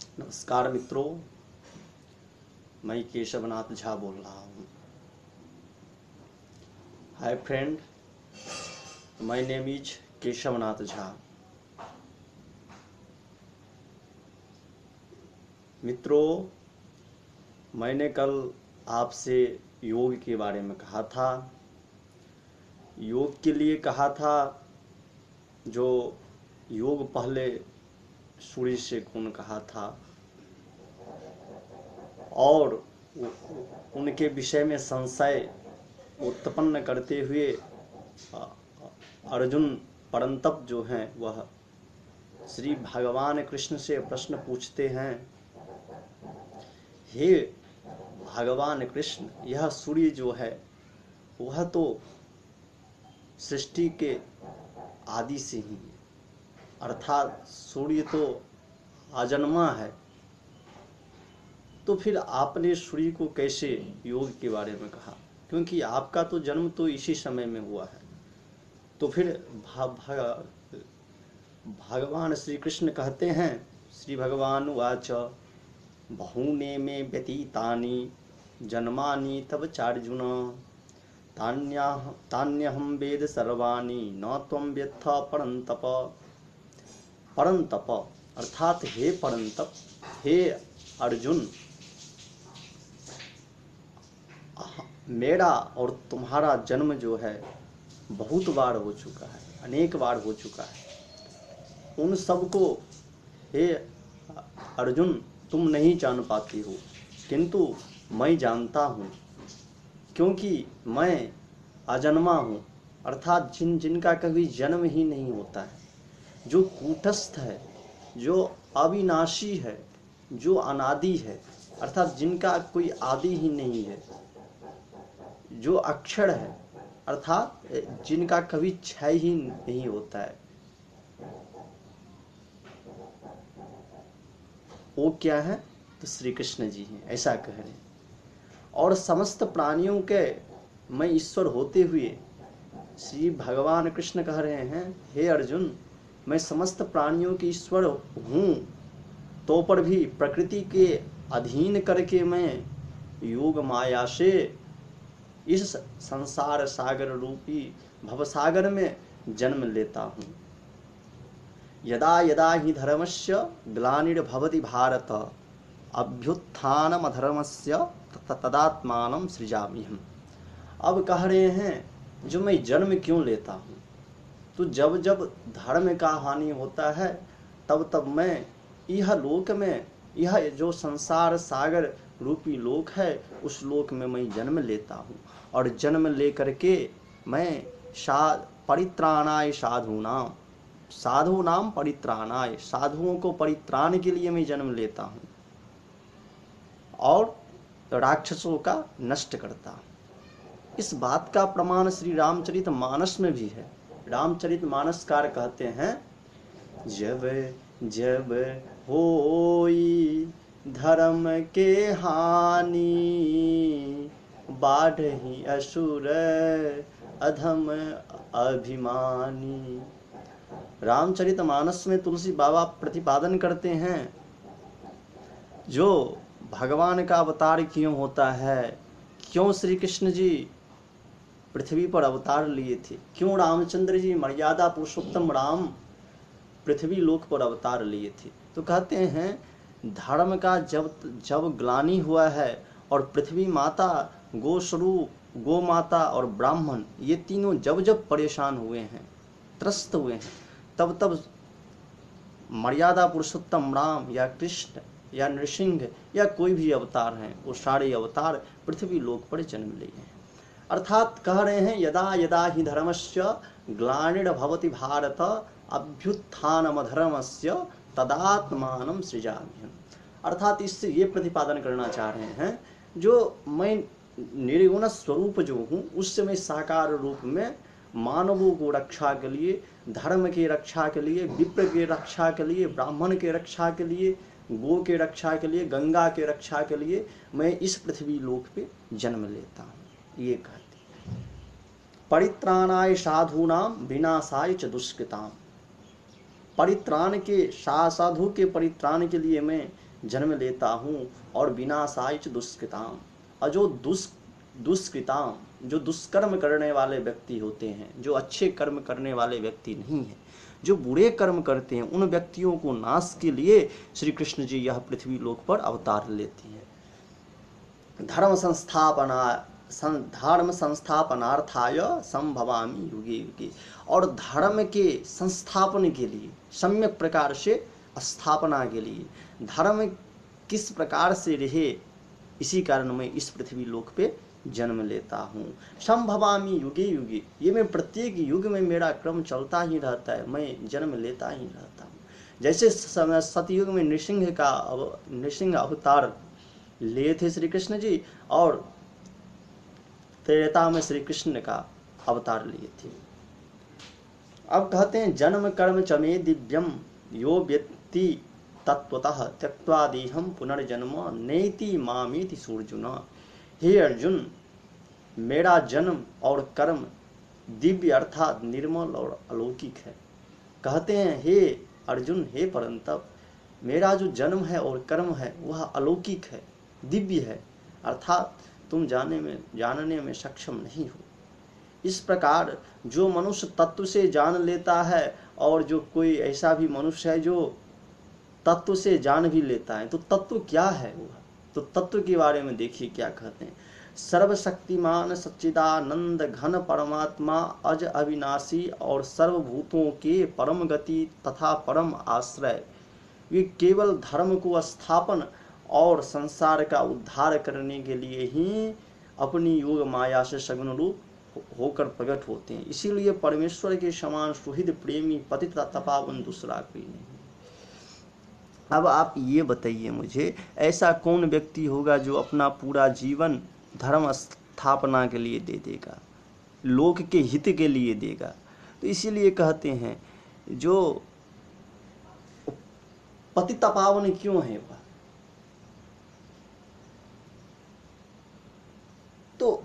नमस्कार मित्रों, मैं केशवनाथ झा बोल रहा हूँ। Hi friend, my name is Keshavnath Jha. मित्रों, मैंने कल आपसे योग के बारे में कहा था। योग के लिए कहा था जो योग पहले सूर्य से गुण कहा था और उनके विषय में संशय उत्पन्न करते हुए अर्जुन परंतप जो हैं वह श्री भगवान कृष्ण से प्रश्न पूछते हैं, हे भगवान कृष्ण, यह सूर्य जो है वह तो सृष्टि के आदि से ही है, अर्थात सूर्य तो अजन्मा है, तो फिर आपने सूर्य को कैसे योग के बारे में कहा? क्योंकि आपका तो जन्म तो इसी समय में हुआ है। तो फिर भगवान श्री कृष्ण कहते हैं, श्री भगवान उवाच बहूने में व्यतीतानि जन्मानि तव चार्जुन तान्यहं वेद सर्वाणि न त्वं वेत्थ परन्तप। परंतप अर्थात हे परंतप, हे अर्जुन, मेरा और तुम्हारा जन्म जो है बहुत बार हो चुका है, अनेक बार हो चुका है। उन सब को हे अर्जुन तुम नहीं जान पाती हो, किंतु मैं जानता हूँ, क्योंकि मैं अजन्मा हूँ, अर्थात जिनका कभी जन्म ही नहीं होता है, जो कूटस्थ है, जो अविनाशी है, जो अनादि है, अर्थात जिनका कोई आदि ही नहीं है, जो अक्षर है, अर्थात जिनका कभी क्षय ही नहीं होता है, वो क्या है? तो श्री कृष्ण जी हैं, ऐसा कह रहे हैं। और समस्त प्राणियों के मैं ईश्वर होते हुए श्री भगवान कृष्ण कह रहे हैं, हे अर्जुन, मैं समस्त प्राणियों के ईश्वर हूँ, तो पर भी प्रकृति के अधीन करके मैं योग माया से इस संसार सागर रूपी भवसागर में जन्म लेता हूँ। यदा यदा हि धर्मस्य ग्लानिर्भवति भारत अभ्युत्थानमधर्मस्य तदात्मानं सृजाम्यहम्। अब कह रहे हैं जो मैं जन्म क्यों लेता हूँ, तो जब जब धर्म का हानि होता है तब तब मैं यह लोक में, यह जो संसार सागर रूपी लोक है, उस लोक में मैं जन्म लेता हूँ। और जन्म ले करके मैं परित्राणाय साधूनाम, साधूनाम परित्राणाय, साधुओं को परित्राण के लिए मैं जन्म लेता हूँ और राक्षसों का नष्ट करता हूँ। इस बात का प्रमाण श्री रामचरित मानस में भी है। रामचरित मानसकार कहते हैं, जब जब होई धर्म के हानि बाढ़हि असुर अधम अभिमानी। रामचरित मानस में तुलसी बाबा प्रतिपादन करते हैं, जो भगवान का अवतार क्यों होता है, क्यों श्री कृष्ण जी पृथ्वी पर अवतार लिए थे, क्यों रामचंद्र जी मर्यादा पुरुषोत्तम राम पृथ्वी लोक पर अवतार लिए थे। तो कहते हैं धर्म का जब ग्लानि हुआ है और पृथ्वी माता, गोस्वरूप, गो माता और ब्राह्मण, ये तीनों जब जब परेशान हुए हैं, त्रस्त हुए हैं, तब तब मर्यादा पुरुषोत्तम राम या कृष्ण या नृसिंह या कोई भी अवतार हैं, वो सारे अवतार पृथ्वी लोक पर जन्म लिए हैं। अर्थात कह रहे हैं यदा यदा हि धर्मस्य ग्लानिर्भवति भारत अभ्युत्थानमधर्मस्य तदात्मानं सृजाम्यहम्। अर्थात इससे ये प्रतिपादन करना चाह रहे हैं, जो मैं निर्गुण स्वरूप जो हूँ, उससे मैं साकार रूप में मानवों को रक्षा के लिए, धर्म की रक्षा के लिए, विप्र की रक्षा के लिए, ब्राह्मण की रक्षा के लिए, गो के रक्षा के लिए, गंगा के रक्षा के लिए मैं इस पृथ्वी लोक पे जन्म लेता हूँ। ये कहते परित्राणाय साधूनाम विनाशाय च दुष्कृताम। परित्राण के, साधु के परित्राण के लिए मैं जन्म लेता हूँ और विनाशाय च दुष्कृताम। और जो दुष्कृताम, जो दुष्कर्म करने वाले व्यक्ति होते हैं, जो अच्छे कर्म करने वाले व्यक्ति नहीं हैं, जो बुरे कर्म करते हैं, उन व्यक्तियों को नाश के लिए श्री कृष्ण जी यह पृथ्वी लोक पर अवतार लेते हैं। धर्म संस्थापनार्थाय संभवामि युगे युगे। और धर्म के संस्थापन के लिए, सम्यक प्रकार से स्थापना के लिए, धर्म किस प्रकार से रहे, इसी कारण मैं इस पृथ्वी लोक पे जन्म लेता हूँ। संभवामि युगे युगे, ये मैं प्रत्येक युग में मेरा क्रम चलता ही रहता है, मैं जन्म लेता ही रहता हूँ। जैसे सतयुग में नृसिंह अवतार लिए थे श्री कृष्ण जी, और त्रेता में श्री कृष्ण का अवतार लिए थे। अब कहते हैं जन्म कर्म चमे दिव्यम यो व्यक्ति तत्वतः त्यक्त्वा देहम पुनर्जन्म नेति मामेति सूर्जुना। हे अर्जुन, मेरा जन्म और कर्म दिव्य अर्थात निर्मल और अलौकिक है। कहते हैं हे अर्जुन, हे परंतप, मेरा जो जन्म है और कर्म है वह अलौकिक है, दिव्य है, अर्थात तुम जानने में सक्षम नहीं हो। इस प्रकार जो मनुष्य तत्व से जान लेता है, और जो कोई ऐसा भी मनुष्य है जो तत्व से जान भी लेता है, तो तत्व क्या है वह, तो तत्व के बारे में देखिए क्या कहते हैं। सर्वशक्तिमान सच्चिदानंद घन परमात्मा अज अविनाशी और सर्वभूतों के परम गति तथा परम आश्रय, वे केवल धर्म को स्थापन और संसार का उद्धार करने के लिए ही अपनी योग माया से सगुण रूप होकर प्रकट होते हैं। इसीलिए परमेश्वर के समान सुहृद प्रेमी पतित तपावन दूसरा कोई नहीं। अब आप ये बताइए मुझे, ऐसा कौन व्यक्ति होगा जो अपना पूरा जीवन धर्म स्थापना के लिए दे देगा, लोक के हित के लिए देगा। तो इसीलिए कहते हैं जो पतित पावन क्यों है वह, तो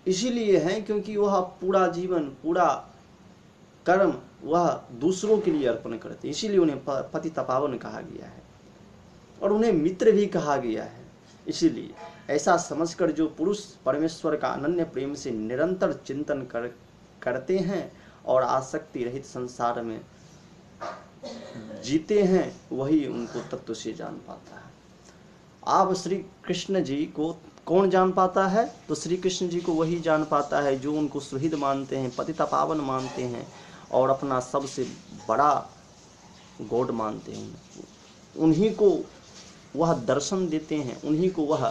इसीलिए है क्योंकि वह पूरा जीवन, पूरा कर्म वह दूसरों के लिए अर्पण करते हैं, इसीलिए उन्हें पतित पावन कहा गया है, और उन्हें मित्र भी कहा गया है। इसीलिए ऐसा समझकर जो पुरुष परमेश्वर का अनन्य प्रेम से निरंतर चिंतन करते हैं और आसक्ति रहित संसार में जीते हैं, वही उनको तत्व से जान पाता है। आप श्री कृष्ण जी को कौन जान पाता है, तो श्री कृष्ण जी को वही जान पाता है जो उनको सुहृद मानते हैं, पतित पावन मानते हैं, और अपना सबसे बड़ा गॉड मानते हैं। उन्हीं को वह दर्शन देते हैं, उन्हीं को वह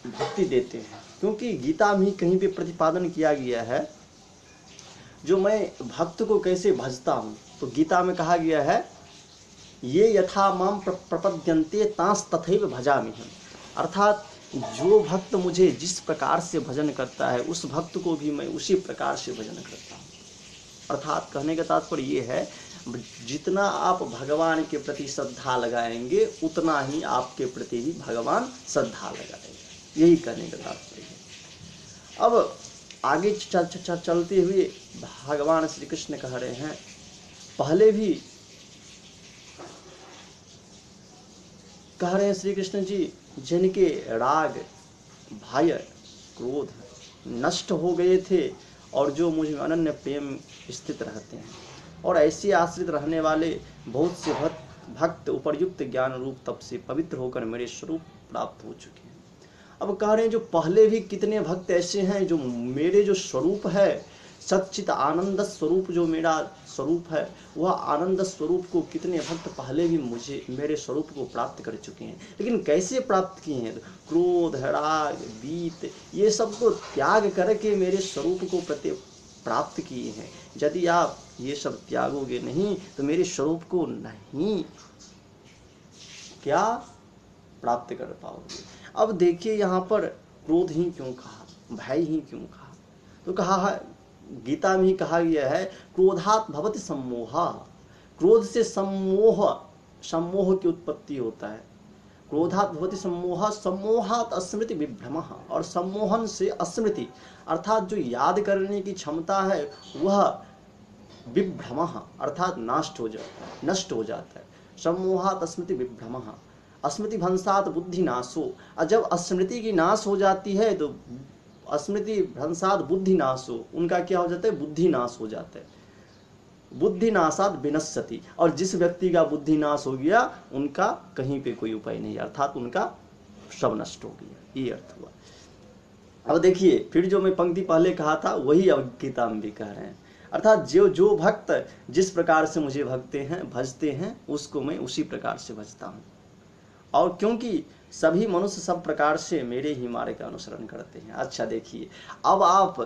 भक्ति देते हैं। क्योंकि गीता में कहीं पे प्रतिपादन किया गया है, जो मैं भक्त को कैसे भजता हूँ, तो गीता में कहा गया है ये यथा माम प्रपद्यन्ते तांस तथैव भजामि। अर्थात जो भक्त मुझे जिस प्रकार से भजन करता है, उस भक्त को भी मैं उसी प्रकार से भजन करता हूँ। अर्थात कहने का तात्पर्य ये है, जितना आप भगवान के प्रति श्रद्धा लगाएंगे उतना ही आपके प्रति भी भगवान श्रद्धा लगाएंगे, यही कहने का तात्पर्य है। अब आगे चलते हुए भगवान श्री कृष्ण कह रहे हैं, पहले भी कह रहे हैं श्री कृष्ण जी, जिनके राग भय क्रोध नष्ट हो गए थे और जो मुझ में अनन्य प्रेम स्थित रहते हैं, और ऐसे आश्रित रहने वाले बहुत से भक्त उपर्युक्त ज्ञान रूप तप से पवित्र होकर मेरे स्वरूप प्राप्त हो चुके हैं। अब कह रहे हैं जो पहले भी कितने भक्त ऐसे हैं जो मेरे जो स्वरूप है, सच्चित आनंद स्वरूप जो मेरा स्वरूप है, वह आनंद स्वरूप को कितने भक्त पहले भी मेरे स्वरूप को प्राप्त कर चुके हैं। लेकिन कैसे प्राप्त किए हैं, क्रोध राग बीत ये सब को त्याग करके मेरे स्वरूप को प्राप्त किए हैं। यदि आप ये सब त्यागोगे नहीं तो मेरे स्वरूप को नहीं क्या प्राप्त कर पाओगे। अब देखिए यहाँ पर क्रोध ही क्यों कहा, भय ही क्यों कहा, तो कहा है गीता में ही कहा गया है क्रोधात् भवति सम्मोहा। क्रोध से सम्मोह की उत्पत्ति होता है। क्रोधात् भवति सम्मोहा, सम्मोहात् अस्मृति विभ्रमः, और सम्मोहन से अस्मृति अर्थात जो याद करने की क्षमता है वह विभ्रमः अर्थात नष्ट हो जाता है। सम्मोहात् स्मृति विभ्रमः स्मृति भ्रंशात् बुद्धि नाशो। और जब स्मृति की नाश हो जाती है तो स्मृति भ्रंशात् बुद्धि नाशो, उनका क्या हो जाता है, बुद्धि नाश हो जाता है। बुद्धि नाशात विनश्यति, और जिस व्यक्ति का बुद्धि नाश हो गया उनका कहीं पे कोई उपाय नहीं, अर्थात उनका सब नष्ट हो गया, ये अर्थ हुआ। अब देखिए फिर जो मैं पंक्ति पहले कहा था वही अब गीता में भी कह रहे हैं, अर्थात जो भक्त जिस प्रकार से मुझे भजते हैं उसको मैं उसी प्रकार से भजता हूँ। और क्योंकि सभी मनुष्य सब प्रकार से मेरे ही मार्ग का अनुसरण करते हैं। अच्छा देखिए, अब आप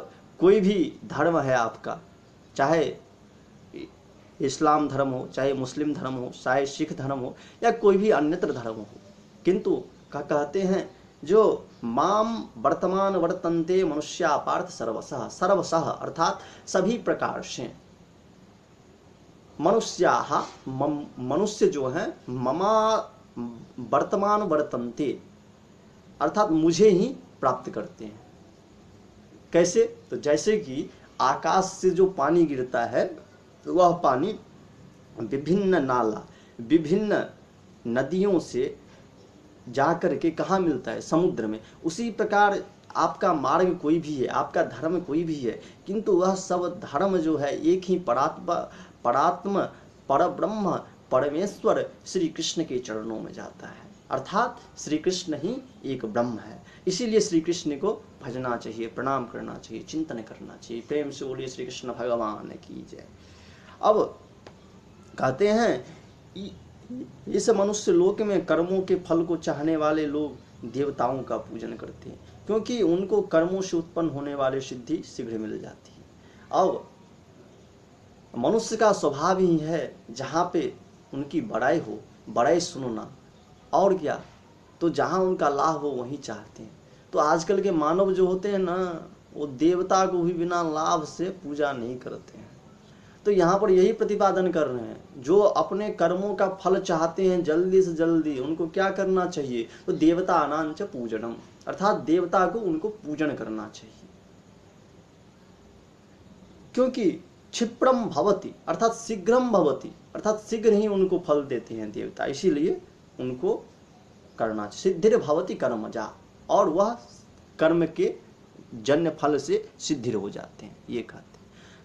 कोई भी धर्म है आपका, चाहे इस्लाम धर्म हो, चाहे मुस्लिम धर्म हो, चाहे सिख धर्म हो, या कोई भी अन्यत्र धर्म हो, किंतु कहते हैं जो माम वर्तमान वर्तन्ते मनुष्या पार्थ सर्वशः, सर्वशः अर्थात सभी प्रकार से मनुष्य जो है ममा वर्तमान वर्तन्ते अर्थात मुझे ही प्राप्त करते हैं। कैसे? तो जैसे कि आकाश से जो पानी गिरता है वह पानी विभिन्न नाला, विभिन्न नदियों से जाकर के कहाँ मिलता है, समुद्र में। उसी प्रकार आपका मार्ग कोई भी है, आपका धर्म कोई भी है, किंतु वह सब धर्म जो है एक ही परात्म परब्रह्म परमेश्वर श्री कृष्ण के चरणों में जाता है, अर्थात श्री कृष्ण ही एक ब्रह्म है। इसीलिए श्री कृष्ण को भजना चाहिए, प्रणाम करना चाहिए, चिंतन करना चाहिए। प्रेम से बोलिए श्री कृष्ण भगवान की जय। अब कहते हैं इस मनुष्य लोक में कर्मों के फल को चाहने वाले लोग देवताओं का पूजन करते हैं, क्योंकि उनको कर्मों से उत्पन्न होने वाले सिद्धि शीघ्र मिल जाती है। अब मनुष्य का स्वभाव ही है जहाँ पे उनकी बड़ाई हो, बड़ाई सुनना, और क्या, तो जहाँ उनका लाभ हो वहीं चाहते हैं। तो आजकल के मानव जो होते हैं ना, वो देवता को भी बिना लाभ से पूजा नहीं करते हैं। तो यहाँ पर यही प्रतिपादन कर रहे हैं, जो अपने कर्मों का फल चाहते हैं जल्दी से जल्दी, उनको क्या करना चाहिए, तो देवता अनांच पूजनम, अर्थात देवता को उनको पूजन करना चाहिए। क्योंकि क्षिप्रम भवति अर्थात शीघ्रम भवति, अर्थात शीघ्र ही उनको फल देते हैं देवता, इसीलिए उनको करना चाहिए। सिद्धिर भवति कर्मजा, और वह कर्म के जन्य फल से सिद्धिर हो जाते हैं, ये कहते हैं।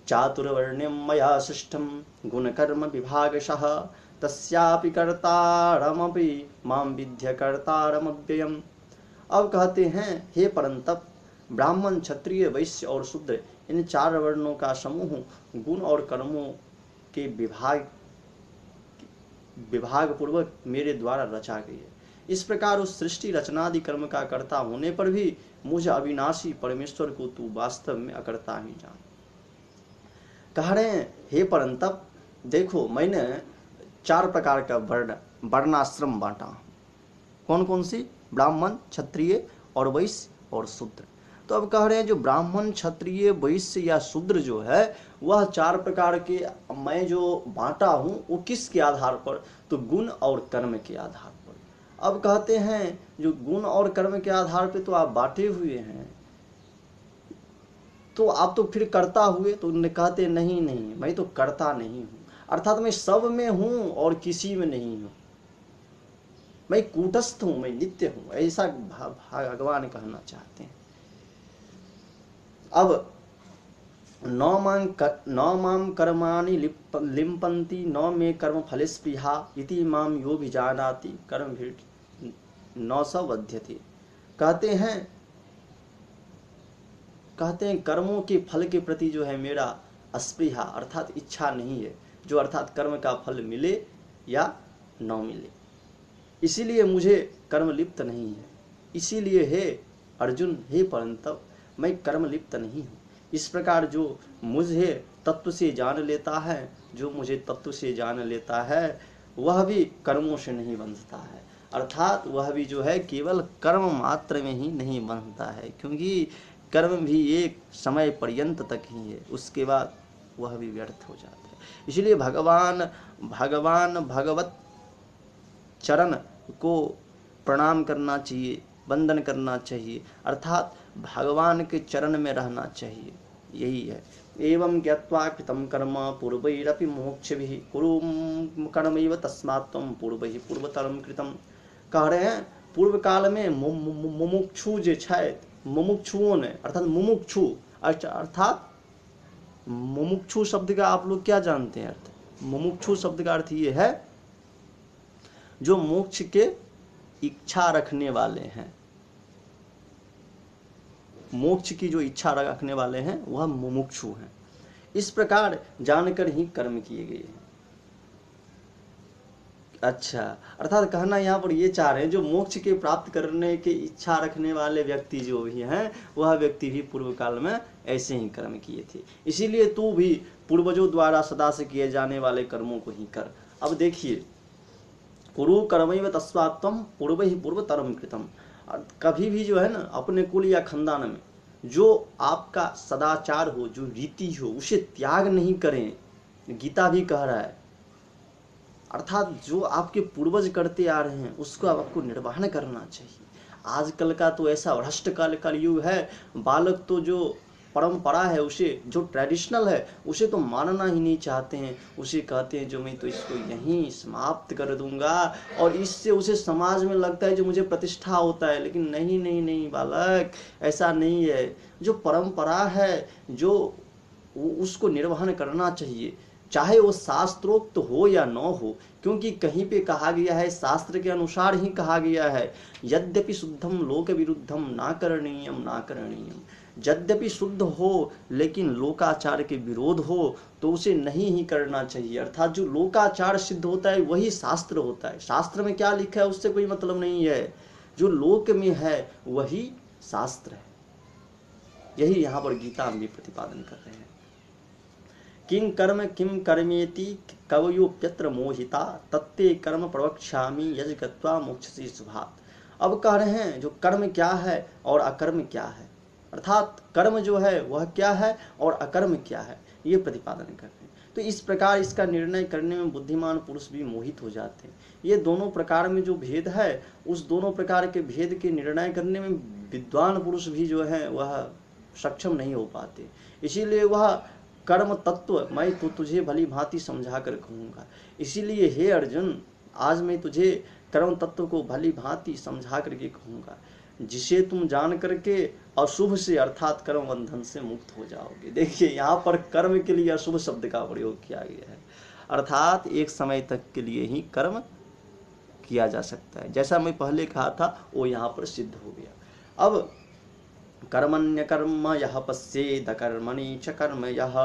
चातुर्वर्ण्यम मया सृष्टम गुण कर्म विभागशः तस्यापि कर्तारमपि माम विद्य कर्तारमव्ययम्। अब कहते हैं हे परंतप, ब्राह्मण क्षत्रिय वैश्य और शूद्र इन चार वर्णों का समूह गुण और कर्मों के विभाग पूर्वक मेरे द्वारा रचा गई है। इस प्रकार उस सृष्टि रचनादि कर्म का कर्ता होने पर भी मुझ अविनाशी परमेश्वर को तू वास्तव में अकर्ता ही जान। कह रहे हैं हे परंतप, देखो मैंने चार प्रकार का वर्णाश्रम बांटा। कौन कौन सी? ब्राह्मण, क्षत्रिय और वैश्य और शूद्र। तो अब कह रहे हैं जो ब्राह्मण, क्षत्रिय, वैश्य या शूद्र जो है वह चार प्रकार के मैं जो बांटा हूँ वो किसके आधार पर? तो गुण और कर्म के आधार पर। अब कहते हैं जो गुण और कर्म के आधार पर तो आप बांटे हुए हैं, तो आप तो फिर कर्ता हुए। तो उन्हें कहते नहीं नहीं, मैं तो कर्ता नहीं हूँ, अर्थात मैं सब में हूँ और किसी में नहीं हूँ, मैं कूटस्थ हूँ, मैं नित्य हूँ, ऐसा भगवान कहना चाहते हैं। अब नौ माम कर्माणि लिम्पन्ति नौ मे कर्म फले स्पृहा इति माम यो भी जानाति कर्म भी 900 वध्यते। कहते हैं कर्मों के फल के प्रति जो है मेरा अस्पृहा अर्थात इच्छा नहीं है, जो अर्थात कर्म का फल मिले या न मिले, इसीलिए मुझे कर्म लिप्त नहीं है। इसीलिए हे अर्जुन, हे परंतप, मैं कर्म लिप्त नहीं हूँ। इस प्रकार जो मुझे तत्व से जान लेता है, जो मुझे तत्व से जान लेता है वह भी कर्मों से नहीं बंधता है, अर्थात वह भी जो है केवल कर्म मात्र में ही नहीं बंधता है, क्योंकि कर्म भी एक समय पर्यंत तक ही है, उसके बाद वह भी व्यर्थ हो जाता है। इसलिए भगवत चरण को प्रणाम करना चाहिए, वंदन करना चाहिए, अर्थात भगवान के चरण में रहना चाहिए। यही है। एवं ज्ञात्वा कृतं कर्म पूर्वैरपि मोक्षभिः कुरु कर्मैव तस्मात् त्वं पूर्वैः पूर्वतरं कृतं। कह रहे हैं पूर्व काल में मुमुक्षु जे छथि, मुमुक्षुओं ने, अर्थात मुमुक्षु अर्थात मुमुक्षु शब्द का आप लोग क्या जानते हैं अर्थ? मुमुक्षु शब्द का अर्थ ये है जो मोक्ष के इच्छा रखने वाले हैं, मोक्ष की जो इच्छा रखने वाले हैं वह मुमुक्षु हैं। इस प्रकार जानकर ही कर्म किए गए हैं। अच्छा, अर्थात कहना यहाँ पर ये चाह रहे हैं जो मोक्ष के प्राप्त करने की इच्छा रखने वाले व्यक्ति जो भी हैं वह व्यक्ति भी पूर्व काल में ऐसे ही कर्म किए थे, इसीलिए तू भी पूर्वजों द्वारा सदा से किए जाने वाले कर्मों को ही कर। अब देखिए, कुरु कर्मैव तस्मात् त्वं पूर्वैः पूर्वतरं कृतं। कभी भी जो है ना अपने कुल या खानदान में जो आपका सदाचार हो, जो रीति हो, उसे त्याग नहीं करें। गीता भी कह रहा है, अर्थात जो आपके पूर्वज करते आ रहे हैं उसको आपको निर्वहन करना चाहिए। आजकल का तो ऐसा भ्रष्ट कलयुग है, बालक तो जो परंपरा है, उसे जो ट्रेडिशनल है उसे तो मानना ही नहीं चाहते हैं। उसे कहते हैं जो मैं तो इसको यहीं समाप्त कर दूंगा, और इससे उसे समाज में लगता है जो मुझे प्रतिष्ठा होता है। लेकिन नहीं नहीं नहीं बालक, ऐसा नहीं है। जो परंपरा है जो उसको निर्वहन करना चाहिए, चाहे वो शास्त्रोक्त तो हो या न हो, क्योंकि कहीं पे कहा गया है, शास्त्र के अनुसार ही कहा गया है, यद्यपि शुद्धम लोक विरुद्धम ना करणीयम ना करणीयम। यद्यपि शुद्ध हो लेकिन लोकाचार के विरोध हो तो उसे नहीं ही करना चाहिए। अर्थात जो लोकाचार सिद्ध होता है वही शास्त्र होता है। शास्त्र में क्या लिखा है उससे कोई मतलब नहीं है, जो लोक में है वही शास्त्र है। यही यहाँ पर गीता में भी प्रतिपादन कर रहे हैं। किं कर्म किं कर्मेति कवयोप्यत्र मोहिता तत्ते कर्म प्रवक्ष्यामि यज गत्वा मोक्षसे शुभात्। अब कह रहे हैं जो कर्म क्या है और अकर्म क्या है, अर्थात कर्म जो है वह क्या है और अकर्म क्या है, ये प्रतिपादन कर रहे हैं। तो इस प्रकार इसका निर्णय करने में बुद्धिमान पुरुष भी मोहित हो जाते हैं। ये दोनों प्रकार में जो भेद है, उस दोनों प्रकार के भेद के निर्णय करने में विद्वान पुरुष भी जो है वह सक्षम नहीं हो पाते। इसीलिए वह कर्म तत्व मैं तो तुझे भली भांति समझा कर कहूँगा। इसीलिए हे अर्जुन, आज मैं तुझे कर्म तत्व को भली भांति समझा करके कहूँगा, जिसे तुम जान करके अशुभ से अर्थात कर्म बंधन से मुक्त हो जाओगे। देखिए यहाँ पर कर्म के लिए अशुभ शब्द का प्रयोग किया गया है, अर्थात एक समय तक के लिए ही कर्म किया जा सकता है। जैसा मैं पहले कहा था वो यहाँ पर सिद्ध हो गया। अब कर्मण्य कर्म यह पश्येद कर्मणि च कर्म यह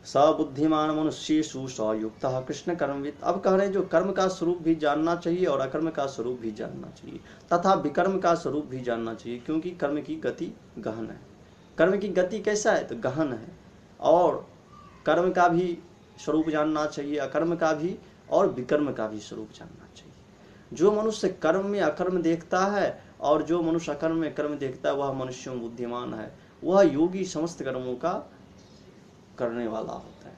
स बुद्धिमान मनुष्येषु स युक्तः कृष्ण कर्मवित्। अब कह रहे हैं जो कर्म का स्वरूप भी जानना चाहिए और अकर्म का स्वरूप भी जानना चाहिए तथा विकर्म का स्वरूप भी जानना चाहिए, क्योंकि कर्म की गति गहन है। कर्म की गति कैसा है तो गहन है, और कर्म का भी स्वरूप जानना चाहिए, अकर्म का भी और विकर्म का भी स्वरूप जानना चाहिए। जो मनुष्य कर्म में अकर्म देखता है और जो मनुष्य अकर्म में कर्म देखता है वह मनुष्यों बुद्धिमान है, वह योगी समस्त कर्मों का करने वाला होता है।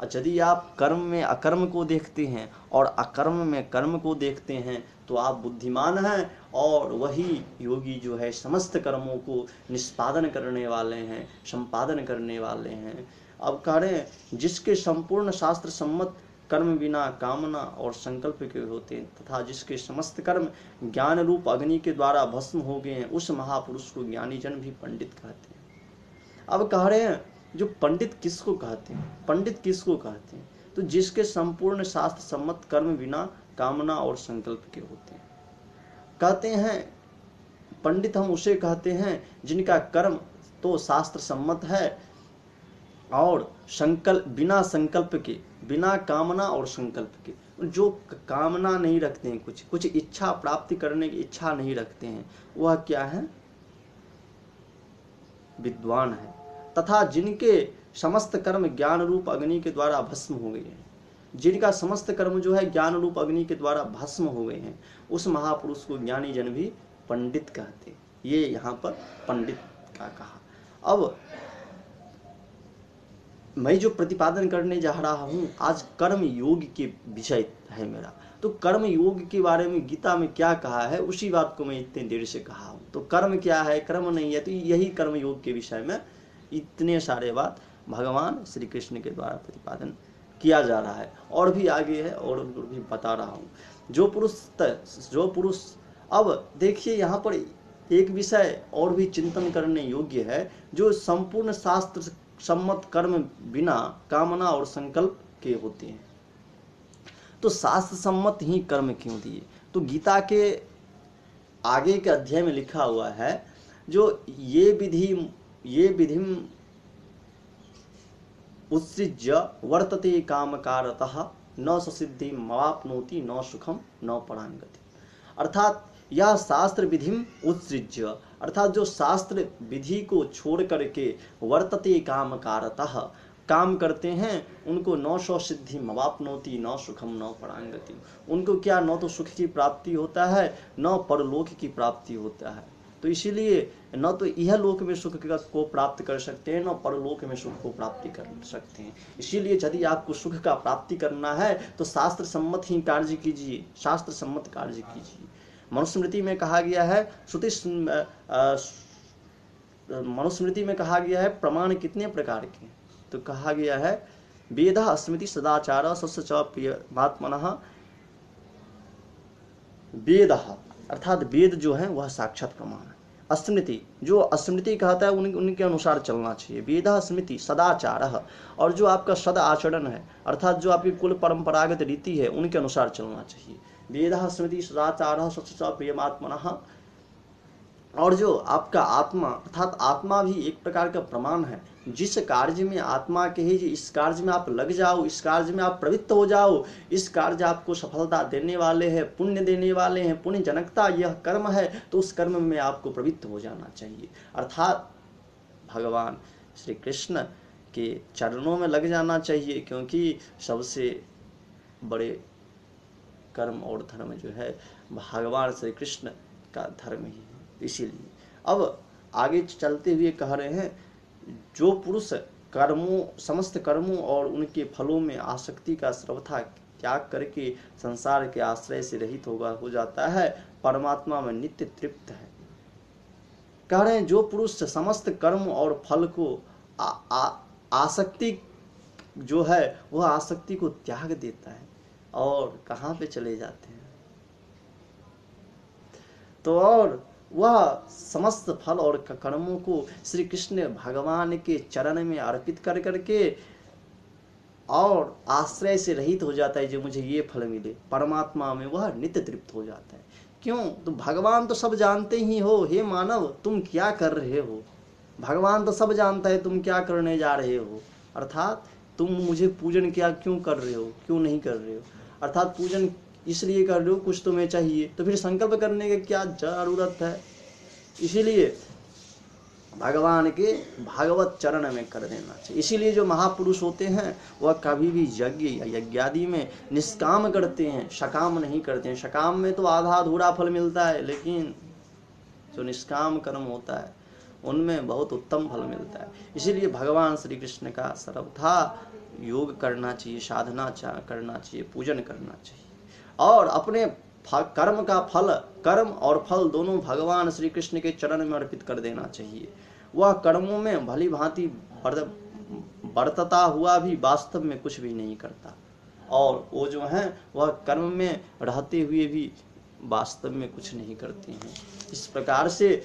और यदि आप कर्म में अकर्म को देखते हैं और अकर्म में कर्म को देखते हैं तो आप बुद्धिमान हैं, और वही योगी जो है समस्त कर्मों को निष्पादन करने वाले हैं, संपादन करने वाले हैं। अब कह रहे हैं जिसके संपूर्ण शास्त्र सम्मत कर्म बिना कामना और संकल्प के होते हैं तथा जिसके समस्त कर्म ज्ञान रूप अग्नि के द्वारा भस्म हो गए हैं, उस महापुरुष को ज्ञानी जन भी पंडित कहते हैं। अब कह रहे हैं जो पंडित किसको कहते हैं, पंडित किसको कहते हैं तो जिसके संपूर्ण शास्त्र सम्मत कर्म बिना कामना और संकल्प के होते हैं। कहते हैं पंडित हम उसे कहते हैं जिनका कर्म तो शास्त्र सम्मत है और संकल्प बिना संकल्प के, बिना कामना और संकल्प के, जो कामना नहीं रखते हैं, कुछ इच्छा प्राप्ति करने की इच्छा नहीं रखते हैं, वह क्या है विद्वान है। तथा जिनके समस्त कर्म ज्ञान रूप अग्नि के द्वारा भस्म हो गए हैं, जिनका समस्त कर्म जो है ज्ञान रूप अग्नि के द्वारा भस्म हो गए हैं, उस महापुरुष को ज्ञानी जन भी पंडित कहते हैं। ये यहाँ पर पंडित का कहा। अब मैं जो प्रतिपादन करने जा रहा हूँ आज कर्म योग के विषय है मेरा, तो कर्म योग के बारे में गीता में क्या कहा है उसी बात को मैं इतने देर से कहा हूँ। तो कर्म क्या है, कर्म नहीं है, तो यही कर्म योग के विषय में इतने सारे बात भगवान श्री कृष्ण के द्वारा प्रतिपादन किया जा रहा है। और भी आगे है और भी बता रहा हूँ। जो पुरुष अब देखिए यहाँ पर एक विषय और भी चिंतन करने योग्य है, जो संपूर्ण शास्त्र सम्मत कर्म बिना कामना और संकल्प के होते हैं, तो शास्त्र सम्मत ही कर्म क्यों दिए? तो गीता के आगे के अध्याय में लिखा हुआ है, जो ये विधिम उत्सृज्य वर्तते कामकारतः न ससिद्धि मवाप्नोति न सुखम न परांगति। अर्थात यह शास्त्र विधिम उत्सृज्य, अर्थात जो शास्त्र विधि को छोड़ करके वर्तते कामकारतः, काम करते हैं, उनको न सौ सिद्धि मवाप्नोति न सुखम न परांगति, उनको क्या न तो सुख की प्राप्ति होता है न परलोक की प्राप्ति होता है। तो इसीलिए न तो यह लोक में सुख को प्राप्त कर सकते हैं, न परलोक में सुख को प्राप्ति कर सकते हैं। इसीलिए यदि आपको सुख का प्राप्ति करना है तो शास्त्र सम्मत ही कार्य कीजिए, शास्त्र सम्मत कार्य कीजिए। मनुस्मृति में कहा गया है, मनुस्मृति में कहा गया है प्रमाण कितने प्रकार के? तो कहा गया है वेदः स्मृति सदाचार सस्य च प्रियमात्मनः। वेदः अर्थात वेद जो है वह साक्षात प्रमाण है। स्मृति, जो स्मृति कहता है उनके अनुसार चलना चाहिए। वेदः स्मृति सदाचार, और जो आपका सद आचरण है अर्थात जो आपकी कुल परंपरागत रीति है उनके अनुसार चलना चाहिए। वेदः स्मृति सदाचार सस्य च प्रियमात्मनः। और जो आपका आत्मा अर्थात आत्मा भी एक प्रकार का प्रमाण है। जिस कार्य में आत्मा कहे इस कार्य में आप लग जाओ, इस कार्य में आप प्रवृत्त हो जाओ, इस कार्य आपको सफलता देने वाले हैं, पुण्य देने वाले हैं, पुण्य जनकता यह कर्म है, तो उस कर्म में आपको प्रवृत्त हो जाना चाहिए। अर्थात भगवान श्री कृष्ण के चरणों में लग जाना चाहिए, क्योंकि सबसे बड़े कर्म और धर्म जो है भगवान श्री कृष्ण का धर्म ही है। इसीलिए अब आगे चलते हुए कह रहे हैं, जो पुरुष समस्त कर्मों और उनके फलों में आसक्ति का सर्वथा त्याग करके संसार के आश्रय से रहित हो जाता है, परमात्मा में नित्य तृप्त है। कह रहे हैं जो पुरुष समस्त कर्म और फल को आसक्ति जो है वह आसक्ति को त्याग देता है, और कहाँ पे चले जाते हैं? तो और वह समस्त फल और कर्मों को श्री कृष्ण भगवान के चरण में अर्पित कर करके और आश्रय से रहित हो जाता है, जो मुझे ये फल मिले। परमात्मा में वह नित्य तृप्त हो जाता है। क्यों? तो भगवान तो सब जानते ही हो, हे मानव तुम क्या कर रहे हो। भगवान तो सब जानता है तुम क्या करने जा रहे हो। अर्थात तुम मुझे पूजन क्या क्यों कर रहे हो, क्यों नहीं कर रहे हो? अर्थात पूजन इसलिए कर रहे हो कुछ तुम्हें चाहिए, तो फिर संकल्प करने की क्या जरूरत है? इसीलिए भगवान के भागवत चरण में कर देना चाहिए। इसीलिए जो महापुरुष होते हैं वह कभी भी यज्ञ या यज्ञादि में निष्काम करते हैं, सकाम नहीं करते हैं। सकाम में तो आधा अधूरा फल मिलता है, लेकिन जो निष्काम कर्म होता है उनमें बहुत उत्तम फल मिलता है। इसीलिए भगवान श्री कृष्ण का सर्वथा योग करना चाहिए, साधना करना चाहिए, पूजन करना चाहिए, और अपने कर्म और फल दोनों भगवान श्री कृष्ण के चरण में अर्पित कर देना चाहिए। वह कर्मों में भली भांति बरतता हुआ भी वास्तव में कुछ भी नहीं करता, और वो जो है वह कर्म में रहते हुए भी वास्तव में कुछ नहीं करते हैं। इस प्रकार से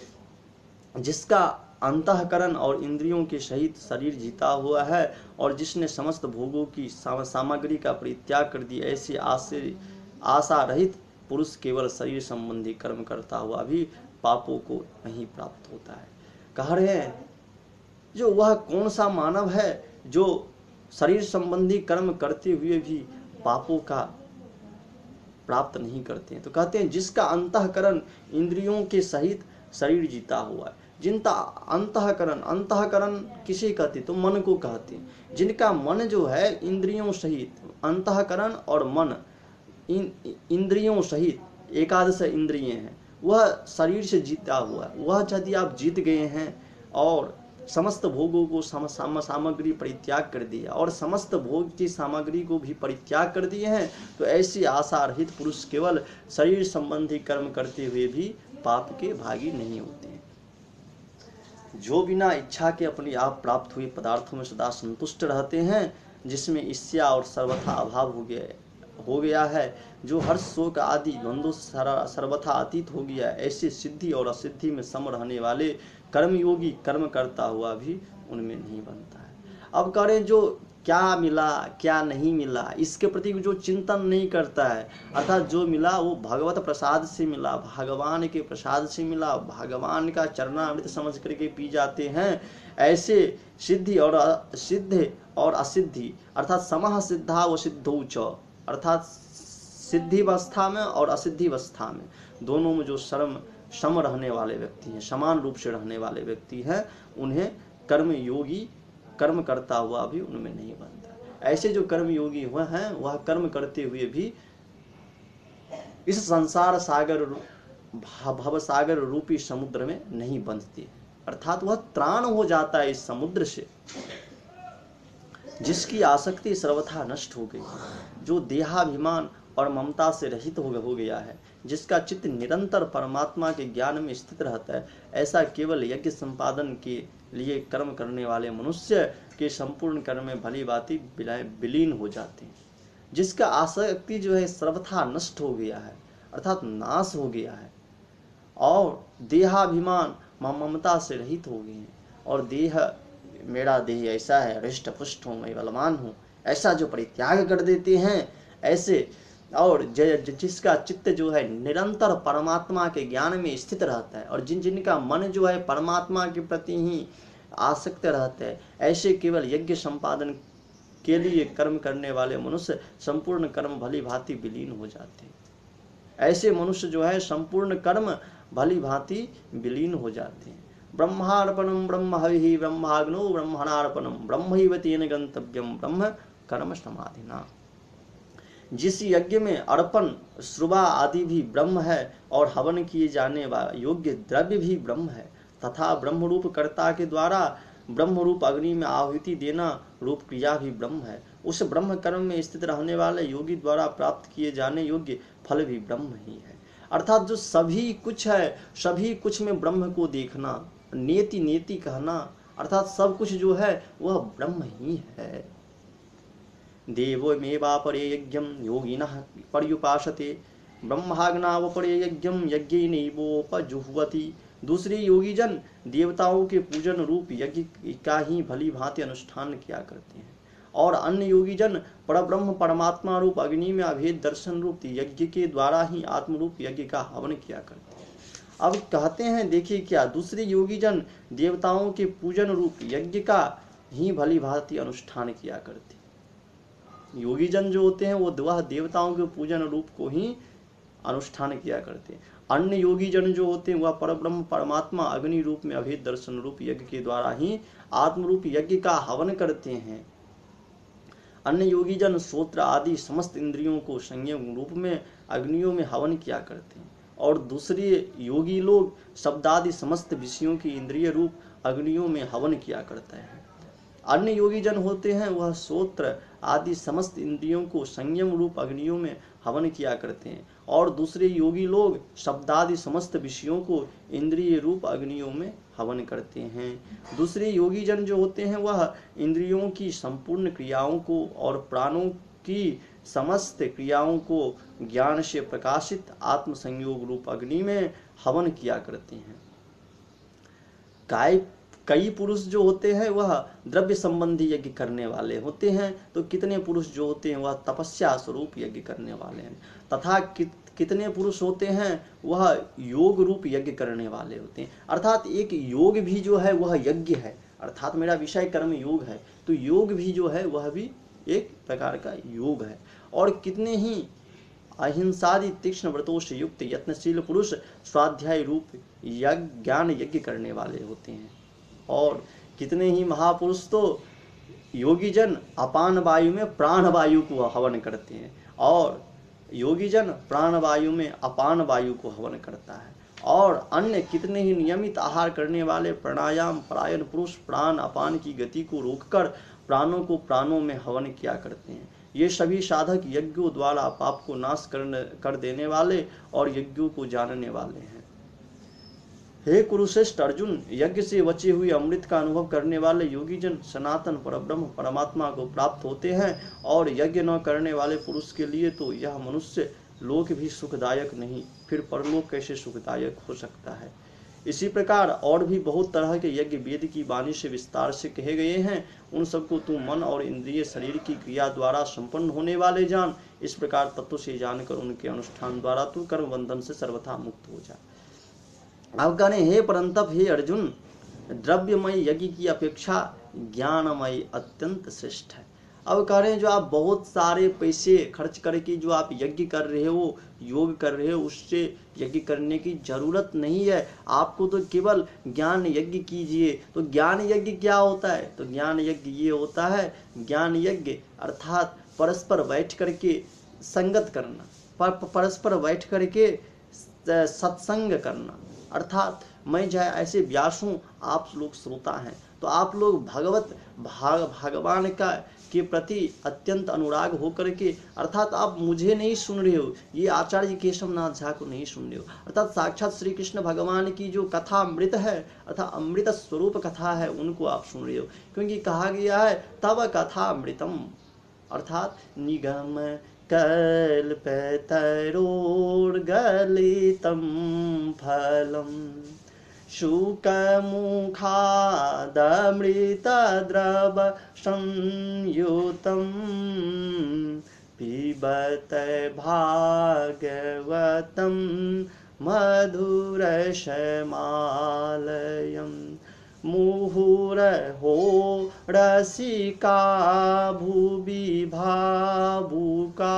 जिसका अंतःकरण और इंद्रियों के सहित शरीर जीता हुआ है, और जिसने समस्त भोगों की सामग्री का परित्याग कर दी, ऐसे आशा रहित पुरुष केवल शरीर संबंधी कर्म करता हुआ भी पापों को नहीं प्राप्त होता है। कह रहे हैं जो वह कौन सा मानव है जो शरीर संबंधी कर्म करते हुए भी पापों का प्राप्त नहीं करते हैं? तो कहते हैं जिसका अंतःकरण इंद्रियों के सहित शरीर जीता हुआ है। जिनका अंतःकरण किसे कहते? तो मन को कहते हैं। जिनका मन जो है इंद्रियों सहित, अंतःकरण और मन इंद्रियों सहित एकादश इंद्रिय हैं, वह शरीर से जीता हुआ है। वह यदि आप जीत गए हैं और समस्त भोगों को सामग्री परित्याग कर दिया और समस्त भोग की सामग्री को भी परित्याग कर दिए हैं, तो ऐसी आशा रहित पुरुष केवल शरीर संबंधी कर्म करते हुए भी पाप के भागी नहीं होते हैं। जो बिना इच्छा के अपने आप प्राप्त हुए पदार्थों में सदा संतुष्ट रहते हैं, जिसमें ईर्ष्या और सर्वथा अभाव हो गया है, जो हर्ष शोक आदि द्वंद्वों से सर्वथा अतीत हो गया है, ऐसे सिद्धि और असिद्धि में सम रहने वाले कर्मयोगी कर्म करता हुआ भी उनमें नहीं बनता है। अब करें जो क्या मिला क्या नहीं मिला इसके प्रति जो चिंतन नहीं करता है, अर्थात जो मिला वो भगवत प्रसाद से मिला, भगवान के प्रसाद से मिला, भगवान का चरणामृत समझ करके पी जाते हैं, ऐसे सिद्धि और सिद्ध और असिद्धि अर्थात समः सिद्धा व सिद्धौ च, अर्थात सिद्धि अवस्था में और असिद्धि अवस्था में दोनों में जो सम रहने वाले व्यक्ति हैं, समान रूप से रहने वाले व्यक्ति हैं, उन्हें कर्म योगी कर्म करता हुआ भी उनमें नहीं बनता। ऐसे जो कर्म योगी हुए हैं वह कर्म करते हुए भी इस संसार सागर भव सागर रूपी समुद्र में नहीं बंधते, अर्थात वह त्राण हो जाता है इस समुद्र से, जिसकी आसक्ति सर्वथा नष्ट हो गई, जो देहाभिमान और ममता से रहित हो गया है, जिसका चित्त निरंतर परमात्मा के ज्ञान में स्थित रहता है, ऐसा केवल यज्ञ संपादन के लिए कर्म करने वाले मनुष्य के संपूर्ण कर्म में भली भांति विलीन हो जाते हैं, जिसका आसक्ति जो है सर्वथा नष्ट हो गया है, अर्थात नाश हो गया है, और देहाभिमान ममता से रहित हो गए हैं, और देह मेरा देह ऐसा है, हृष्ट पुष्ट हूँ, मैं बलवान हूँ, ऐसा जो परित्याग कर देते हैं, ऐसे और जिसका चित्त जो है निरंतर परमात्मा के ज्ञान में स्थित रहता है, और जिनका मन जो है परमात्मा के प्रति ही आसक्त रहता है, ऐसे केवल यज्ञ संपादन के लिए कर्म करने वाले मनुष्य संपूर्ण कर्म भली भांति विलीन हो जाते हैं। ऐसे मनुष्य जो है संपूर्ण कर्म भली भांति विलीन हो जाते हैं। ब्रह्मार्पणम ब्रह्म हविः ब्रह्माग्नो ब्रह्मणार्पणम ब्रह्मैव तेन गंतव्यम ब्रह्म कर्म समाधिना। जिस यज्ञ में अर्पण श्रुवा आदि भी ब्रह्म है और हवन किए जाने वाला योग्य द्रव्य भी ब्रह्म है, तथा ब्रह्मरूप कर्ता के द्वारा ब्रह्मरूप अग्नि में आहुति देना रूप क्रिया भी ब्रह्म है, उस ब्रह्म कर्म में स्थित रहने वाले योगी द्वारा प्राप्त किए जाने योग्य फल भी ब्रह्म ही है। अर्थात जो सभी कुछ है, सभी कुछ में ब्रह्म को देखना, नेति नेति कहना, अर्थात सब कुछ जो है वह ब्रह्म ही है। देवमेवापरे यज्ञं योगिनः पर्युपासते ब्रह्माग्नावपरे यज्ञं यज्ञेनैवोपजुह्वति। दूसरे योगी जन देवताओं के पूजन रूप यज्ञ का ही भली भांति अनुष्ठान किया करते हैं, और अन्य योगी जन परब्रह्म परमात्मा रूप अग्नि में अभेद दर्शन रूप यज्ञ के द्वारा ही आत्म रूप यज्ञ का हवन किया करते हैं। अब कहते हैं देखिए क्या, दूसरे योगी जन देवताओं के पूजन रूप यज्ञ का ही भली भांति अनुष्ठान किया करते हैं। योगी जन जो होते हैं वह देवताओं के पूजन रूप को ही अनुष्ठान किया करते हैं। अन्य योगी जन जो होते हैं वह परब्रह्म परमात्मा अग्नि रूप में अभेद दर्शन रूप यज्ञ के द्वारा ही आत्म रूप यज्ञ का हवन करते हैं। अन्य योगी जन श्रोत्र आदि समस्त इंद्रियों को संयम रूप में अग्नियों में हवन किया करते हैं, और दूसरे योगी लोग शब्दादि समस्त विषयों की इंद्रिय रूप अग्नियों में हवन किया करते हैं। अन्य योगी जन होते हैं वह श्रोत्र आदि समस्त इंद्रियों को संयम रूप अग्नियों में हवन किया करते हैं, और दूसरे योगी लोग शब्दादि समस्त विषयों को इंद्रिय रूप अग्नियों में हवन करते हैं। दूसरे योगी जन जो होते हैं वह इंद्रियों की संपूर्ण क्रियाओं को और प्राणों की समस्त क्रियाओं को ज्ञान से प्रकाशित आत्म संयोग रूप अग्नि में हवन किया करते हैं। कई पुरुष जो होते हैं वह द्रव्य संबंधी यज्ञ करने वाले होते हैं, तो कितने पुरुष जो होते हैं वह तपस्या स्वरूप यज्ञ करने वाले हैं, तथा कितने पुरुष होते हैं वह योग रूप यज्ञ करने वाले होते हैं। अर्थात एक योग भी जो है वह यज्ञ है, अर्थात मेरा विषय कर्म योग है, तो योग भी जो है वह भी एक प्रकार का योग है। और कितने ही अहिंसादि तीक्ष्ण व्रतों से युक्त यत्नशील पुरुष स्वाध्याय रूप ज्ञान यज्ञ करने वाले होते हैं, और कितने ही महापुरुष तो योगी जन अपान वायु में प्राण वायु को हवन करते हैं, और योगी जन प्राण वायु में अपान वायु को हवन करता है, और अन्य कितने ही नियमित आहार करने वाले प्राणायाम परायण पुरुष प्राण अपान की गति को रोककर प्राणों को प्राणों में हवन किया करते हैं। ये सभी साधक यज्ञों द्वारा पाप को नाश कर देने वाले और यज्ञों को जानने वाले हैं। हे कुरुश्रेष्ठ अर्जुन, यज्ञ से बचे हुए अमृत का अनुभव करने वाले योगी जन सनातन परब्रह्म परमात्मा को प्राप्त होते हैं, और यज्ञ न करने वाले पुरुष के लिए तो यह मनुष्य लोक भी सुखदायक नहीं, फिर परलोक कैसे सुखदायक हो सकता है। इसी प्रकार और भी बहुत तरह के यज्ञ वेद की वाणी से विस्तार से कहे गए हैं, उन सबको तू मन और इंद्रिय शरीर की क्रिया द्वारा संपन्न होने वाले जान। इस प्रकार तत्व से जानकर उनके अनुष्ठान द्वारा तू कर्म बंधन से सर्वथा मुक्त हो जा। अब कहने, हे परंतप, हे अर्जुन, द्रव्यमय यज्ञ की अपेक्षा ज्ञानमय अत्यंत श्रेष्ठ है। अब कह रहे हैं, जो आप बहुत सारे पैसे खर्च करके जो आप यज्ञ कर रहे हो, योग कर रहे हो, उससे यज्ञ करने की जरूरत नहीं है। आपको तो केवल ज्ञान यज्ञ कीजिए। तो ज्ञान यज्ञ क्या होता है? तो ज्ञान यज्ञ ये होता है, ज्ञान यज्ञ अर्थात परस्पर बैठ करके संगत करना, परस्पर बैठ करके सत्संग करना। अर्थात मैं चाहे ऐसे व्यास हूँ, आप लोग श्रोता हैं, तो आप लोग भगवान का के प्रति अत्यंत अनुराग होकर के, अर्थात आप मुझे नहीं सुन रहे हो, ये आचार्य केशवनाथ झा को नहीं सुन रहे हो, अर्थात साक्षात श्री कृष्ण भगवान की जो कथा अमृत है, अर्थात अमृत स्वरूप कथा है, उनको आप सुन रहे हो। क्योंकि कहा गया है तब कथा अमृतम, अर्थात निगम कल्पतरोर्गलितं फलम शुकमुखादमृतद्रव संयुतं पिबत भागवतं मधुरसमालयम् मुहुरहो रसिका भुवि भावुका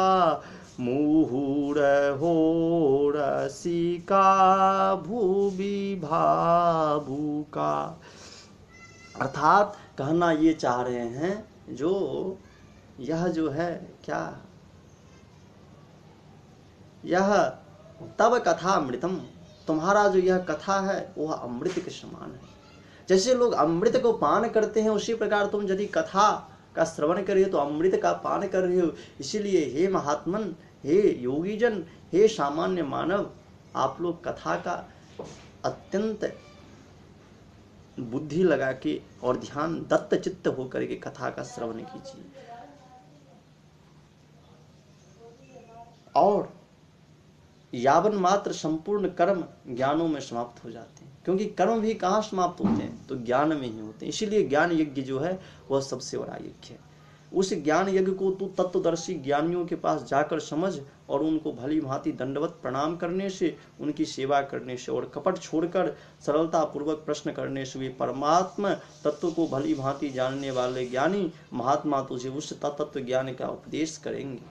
मुहुरहो रसिका भुवि भावुका। अर्थात कहना ये चाह रहे हैं, जो यह जो है क्या, यह तब कथा अमृतम, तुम्हारा जो यह कथा है वह अमृत के समान है। जैसे लोग अमृत को पान करते हैं, उसी प्रकार तुम यदि कथा का श्रवण कर रहे हो तो अमृत का पान कर रहे हो। इसीलिए हे महात्मन, हे योगीजन, हे सामान्य मानव, आप लोग कथा का अत्यंत बुद्धि लगा के और ध्यान दत्त चित्त होकर के कथा का श्रवण कीजिए। और यावन मात्र संपूर्ण कर्म ज्ञानों में समाप्त हो जाते हैं, क्योंकि कर्म भी कहाँ समाप्त होते हैं? तो ज्ञान में ही होते हैं। इसीलिए ज्ञान यज्ञ जो है वह सबसे बड़ा यज्ञ है। उस ज्ञान यज्ञ को तू तत्वदर्शी ज्ञानियों के पास जाकर समझ, और उनको भली भांति दंडवत प्रणाम करने से, उनकी सेवा करने से और कपट छोड़कर सरलता पूर्वक प्रश्न करने से वे परमात्मा तत्व को भली भांति जानने वाले ज्ञानी महात्मा तुझे उस तत्व ज्ञान का उपदेश करेंगे।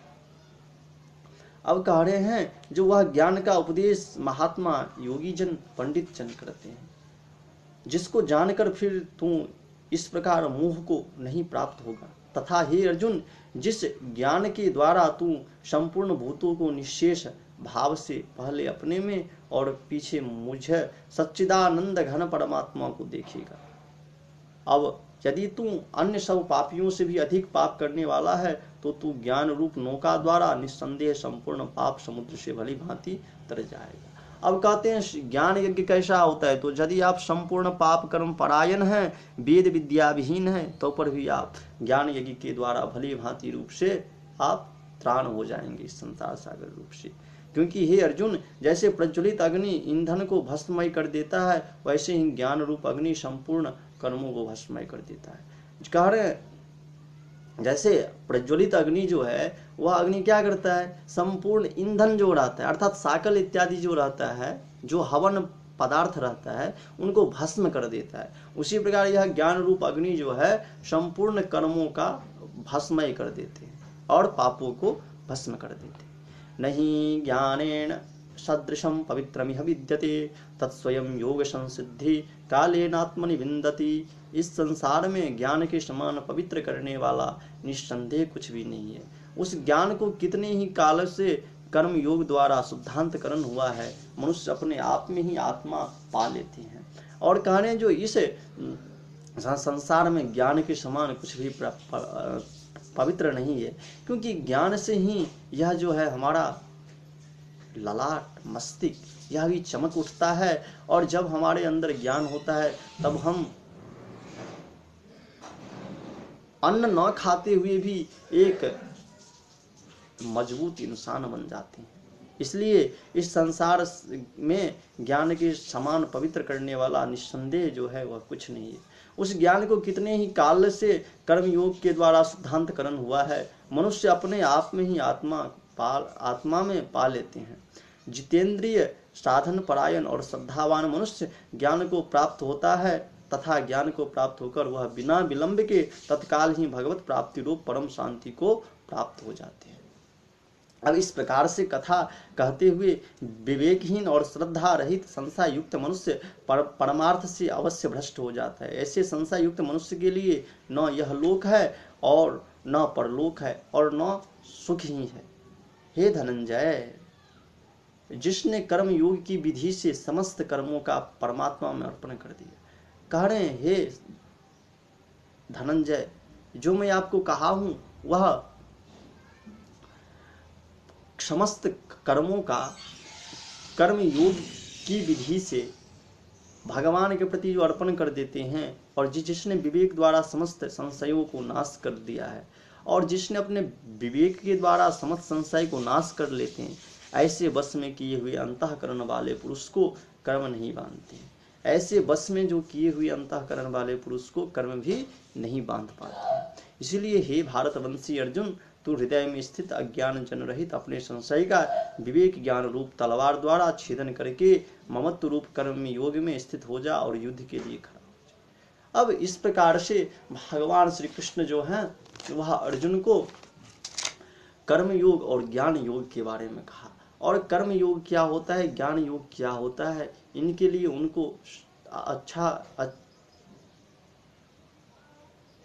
अब कह रहे हैं, जो वह ज्ञान का उपदेश महात्मा योगी जन पंडित जन करते हैं, जिसको जानकर फिर तू इस प्रकार मोह को नहीं प्राप्त होगा। तथा हे अर्जुन, जिस ज्ञान के द्वारा तू संपूर्ण भूतों को निशेष भाव से पहले अपने में और पीछे मुझे सच्चिदानंद घन परमात्मा को देखेगा। अब यदि तू अन्य सब पापियों से भी अधिक पाप करने वाला है, तो तू ज्ञान रूप नौका द्वारा निस्संदेह संपूर्ण पाप समुद्र से भली भांति तर जाएगा। अब कहते हैं, ज्ञान यज्ञ कैसा होता है? तो यदि आप संपूर्ण पाप कर्म परायण हैं, वेद विद्या विहीन हैं, तो पर भी आप ज्ञान यज्ञ के द्वारा भली भांति रूप से आप त्राण हो जाएंगे इस संसार सागर रूप से। क्योंकि हे अर्जुन, जैसे प्रज्वलित अग्नि ईंधन को भस्ममय कर देता है, वैसे ही ज्ञान रूप अग्नि संपूर्ण कर्मों को भस्ममय कर देता है। कह रहे हैं, जैसे प्रज्वलित अग्नि जो है, वह अग्नि क्या करता है? संपूर्ण ईंधन जो रहता है, अर्थात साकल इत्यादि जो रहता है, जो हवन पदार्थ रहता है, उनको भस्म कर देता है। उसी प्रकार यह ज्ञान रूप अग्नि जो है, संपूर्ण कर्मों का भस्मय कर देते हैं और पापों को भस्म कर देते हैं। नहीं ज्ञानेन सदृशम पवित्रमिह विद्यते तत्स्वयं योग संसिद्धि कालेनात्मनि विन्दति। इस संसार में ज्ञान के समान पवित्र करने वाला निस्संदेह कुछ भी नहीं है। उस ज्ञान को कितने ही काल से कर्म योग द्वारा शुद्धांतकरण हुआ है, मनुष्य अपने आप में ही आत्मा पा लेते हैं। और कहने जो इस संसार में ज्ञान के समान कुछ भी पवित्र नहीं है, क्योंकि ज्ञान से ही यह जो है हमारा ललाट, मस्तिष्क यह भी चमक उठता है। और जब हमारे अंदर ज्ञान होता है तब हम अन्न न खाते हुए भी एक मजबूत इंसान बन जाते हैं। इसलिए इस संसार में ज्ञान के समान पवित्र करने वाला निस्संदेह जो है वह कुछ नहीं है। उस ज्ञान को कितने ही काल से कर्मयोग के द्वारा सिद्धांतकरण हुआ है। मनुष्य अपने आप में ही आत्मा में पा लेते हैं। जितेंद्रिय, साधन परायण और श्रद्धावान मनुष्य ज्ञान को प्राप्त होता है तथा ज्ञान को प्राप्त होकर वह बिना विलंब के तत्काल ही भगवत प्राप्ति रूप परम शांति को प्राप्त हो जाते हैं। अब इस प्रकार से कथा कहते हुए विवेकहीन और श्रद्धा रहित संशय युक्त मनुष्य परमार्थ से अवश्य भ्रष्ट हो जाता है। ऐसे संशय युक्त मनुष्य के लिए न यह लोक है और न परलोक है और न सुख ही है। हे धनंजय, जिसने कर्म योग की विधि से समस्त कर्मों का परमात्मा में अर्पण कर दिया, कह रहे हैं हे धनंजय, जो मैं आपको कहा हूं वह समस्त कर्मों का कर्म योग की विधि से भगवान के प्रति जो अर्पण कर देते हैं और जिसने विवेक द्वारा समस्त संशयों को नाश कर दिया है और जिसने अपने विवेक के द्वारा समस्त संशय को नाश कर लेते हैं, ऐसे वश में किए हुए अंतःकरण वाले पुरुष को कर्म नहीं बांधते हैं। ऐसे वश में जो किए हुए अंतःकरण वाले पुरुष को कर्म भी नहीं बांध पाते। इसीलिए हे भारतवंशी अर्जुन, तू हृदय में स्थित अज्ञान जन रहित अपने संशय का विवेक ज्ञान रूप तलवार द्वारा छेदन करके ममत्व रूप कर्म योग में स्थित हो जा और युद्ध के लिए खड़ा हो जा। अब इस प्रकार से भगवान श्री कृष्ण जो है वह अर्जुन को कर्म योग और ज्ञान योग के बारे में कहा। और कर्म योग क्या होता है, ज्ञान योग क्या होता है, इनके लिए उनको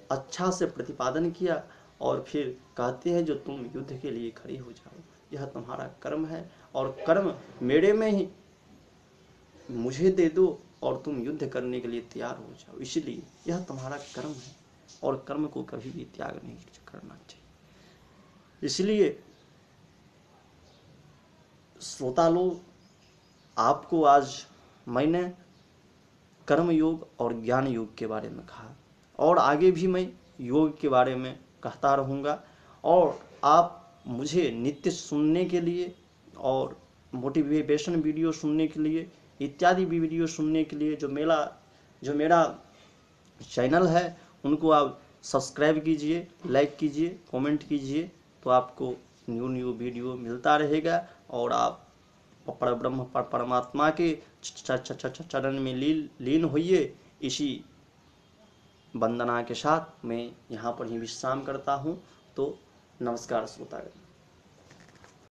अच्छा से प्रतिपादन किया और फिर कहते हैं जो तुम युद्ध के लिए खड़ी हो जाओ, यह तुम्हारा कर्म है और कर्म मेरे में ही मुझे दे दो और तुम युद्ध करने के लिए तैयार हो जाओ। इसलिए यह तुम्हारा कर्म है और कर्म को कभी भी त्याग नहीं करना चाहिए। इसलिए श्रोता लोग, आपको आज मैंने कर्म योग और ज्ञान योग के बारे में कहा और आगे भी मैं योग के बारे में कहता रहूँगा। और आप मुझे नित्य सुनने के लिए और मोटिवेशन वीडियो सुनने के लिए इत्यादि वीडियो सुनने के लिए जो मेरा चैनल है उनको आप सब्सक्राइब कीजिए, लाइक कीजिए, कमेंट कीजिए, तो आपको न्यू वीडियो मिलता रहेगा और आप परब्रह्म परमात्मा के चरण में लीन होइए। इसी वंदना के साथ मैं यहाँ पर ही विश्राम करता हूँ। तो नमस्कार श्रोतागण।